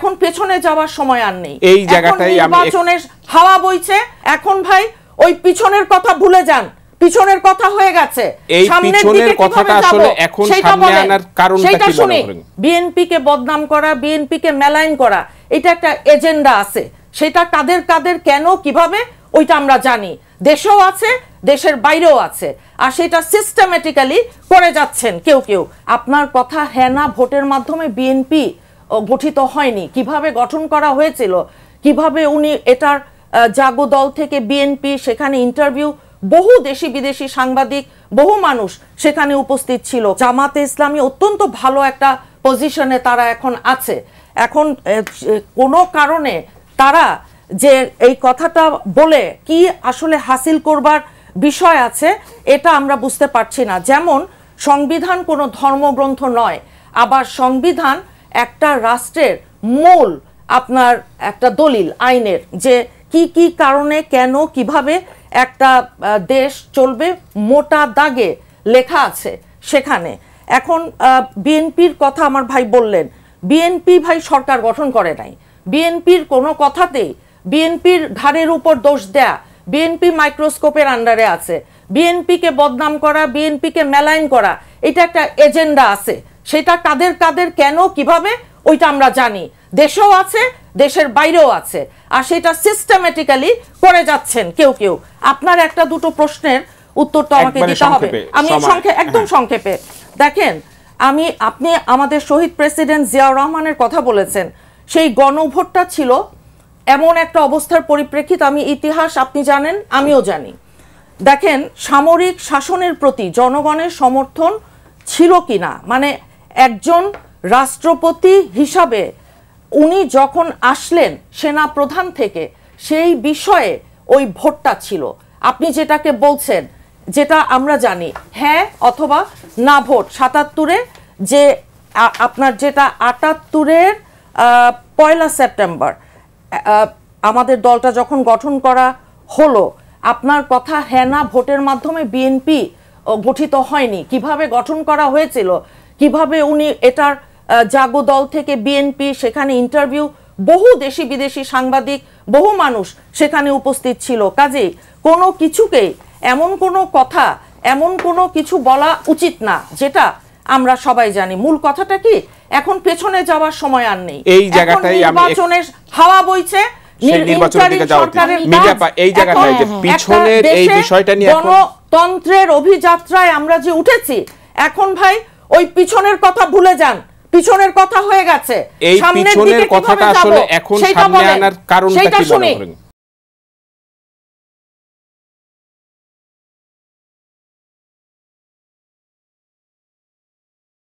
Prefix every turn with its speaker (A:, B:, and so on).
A: এখন পেছনে যাওয়ার সময় আর নেই।
B: এই জায়গাটাই
A: নির্বাচনের হাওয়া বইছে। এখন ভাই ওই পিছনের কথা ভুলে যান, পিছনের কথা হয়ে গেছে।
B: এই পিছনের কথাটা আসলে এখন সামনে আনার কারণটা কি মনে করেন?
A: বিএনপি কে বদনাম করা, বিএনপি কে মেলাইন করা, এটা একটা এজেন্ডা আছে। সেটা কাদের কাদের কেন কিভাবে ওইটা আমরা জানি। দেশেও আছে, দেশের বাইরেও আছে, আর সেটা সিস্টেমেটিক্যালি করে যাচ্ছেন কেউ কেউ। আপনার কথা হ্যাঁ না ভোটের মাধ্যমে বিএনপি গঠিত হয়নি, কিভাবে গঠন করা হয়েছিল, কিভাবে উনি এটার জাগো দল থেকে বিএনপি, সেখানে ইন্টারভিউ, বহু দেশি বিদেশি সাংবাদিক, বহু মানুষ সেখানে উপস্থিত ছিল। জামাতে ইসলামী অত্যন্ত ভালো একটা পজিশনে তারা এখন আছে। এখন কোনো কারণে তারা যে এই কথাটা বলে কি আসলে হাসিল করবার বিষয় আছে এটা আমরা বুঝতে পারছি না। যেমন সংবিধান কোনো ধর্মগ্রন্থ নয়, আবার সংবিধান একটা রাষ্ট্রের মূল আপনার একটা দলিল আইনের, যে কি কি কারণে কেন কিভাবে একটা দেশ চলবে মোটা দাগে লেখা আছে সেখানে। এখন বিএনপির কথা আমার ভাই বললেন, বিএনপি ভাই সরকার গঠন করে নাই। বিএনপির কোনো কথাতেই বিএনপির ঘাড়ের উপর দোষ দেয়া, বিএনপি মাইক্রোস্কোপের আন্ডারে আছে। বিএনপিকে বদনাম করা, বিএনপিকে মেলাইন করা, এটা একটা এজেন্ডা আছে। সেটা কাদের কাদের কেন কিভাবে ওইটা আমরা জানি। দেশেও আছে, দেশের বাইরেও আছে, আর সেটা সিস্টেমেটিক্যালি করে যাচ্ছেন কেউ কেউ। আপনার একটা দুটো প্রশ্নের উত্তর তো আমাকে দিতে হবে। আমি একদম সংক্ষেপে দেখেন, আপনি আমাদের শহীদ প্রেসিডেন্ট জিয়াউর রহমানের কথা বলেছেন। সেই গণভোটটা ছিল এমন একটা অবস্থার পরিপ্রেক্ষিত, আমি ইতিহাস আপনি জানেন, আমিও জানি। দেখেন সামরিক শাসনের প্রতি জনগণের সমর্থন ছিল কিনা, মানে একজন রাষ্ট্রপতি হিসাবে উনি যখন আসলেন সেনা প্রধান থেকে, সেই বিষয়ে ওই ভোটটা ছিল। আপনি যেটাকে বলছেন, যেটা আমরা জানি হ্যাঁ অথবা না ভোট, ৭৭-এ যে আপনার যেটা ৭৮-এর ১ সেপ্টেম্বর আমাদের দলটা যখন গঠন করা হলো, আপনার কথা হ্যাঁ না ভোটের মাধ্যমে বিএনপি গঠিত হয়নি, কিভাবে গঠন করা হয়েছিল, কিভাবে উনি এটার জাগো দল থেকে বিএনপি, সেখানে ইন্টারভিউ, বহু দেশি বিদেশি সাংবাদিক, বহু মানুষ সেখানে উপস্থিত ছিল। কাজেই কোনো কিছুকেই এমন কোনো কথা, এমন কোনো কিছু বলা উচিত না যেটা আমরা সবাই জানি। মূল কথাটা কি, এখন পেছনে যাওয়ার সময় আর নেই।
B: এই জায়গাটাই
A: নির্বাচনের হাওয়া বইছে, গণতন্ত্রের অভিযাত্রায় আমরা যে উঠেছি, এখন ভাই ওই পিছনের কথা ভুলে যান, পিছনের কথা হয়ে গেছে।
B: এই পিছনের কথাটা আসলে এখন সামনে আনার কারণটা কি মনে করেন?